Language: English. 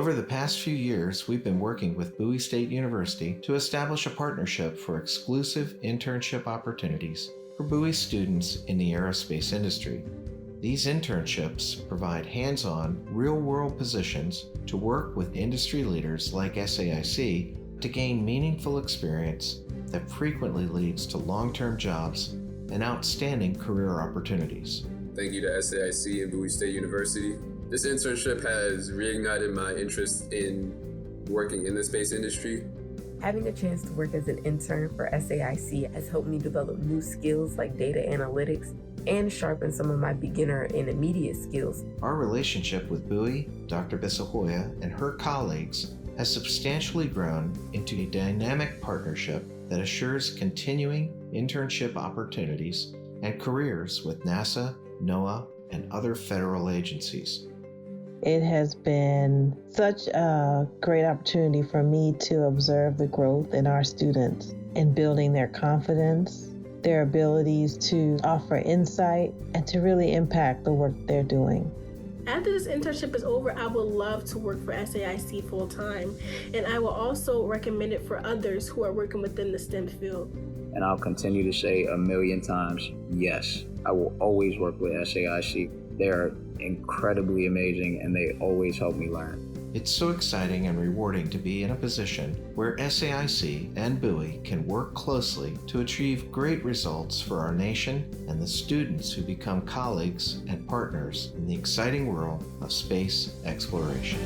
Over the past few years, we've been working with Bowie State University to establish a partnership for exclusive internship opportunities for Bowie students in the aerospace industry. These internships provide hands-on, real-world positions to work with industry leaders like SAIC to gain meaningful experience that frequently leads to long-term jobs and outstanding career opportunities. Thank you to SAIC and Bowie State University. This internship has reignited my interest in working in the space industry. Having a chance to work as an intern for SAIC has helped me develop new skills like data analytics and sharpen some of my beginner and immediate skills. Our relationship with Bowie, Dr. Bisahoya, and her colleagues has substantially grown into a dynamic partnership that assures continuing internship opportunities and careers with NASA, NOAA, and other federal agencies. It has been such a great opportunity for me to observe the growth in our students in building their confidence, their abilities to offer insight, and to really impact the work they're doing. After this internship is over, I would love to work for SAIC full time, and I will also recommend it for others who are working within the STEM field. And I'll continue to say 1,000,000 times, yes, I will always work with SAIC. They're incredibly amazing and they always help me learn. It's so exciting and rewarding to be in a position where SAIC and Bowie can work closely to achieve great results for our nation and the students who become colleagues and partners in the exciting world of space exploration.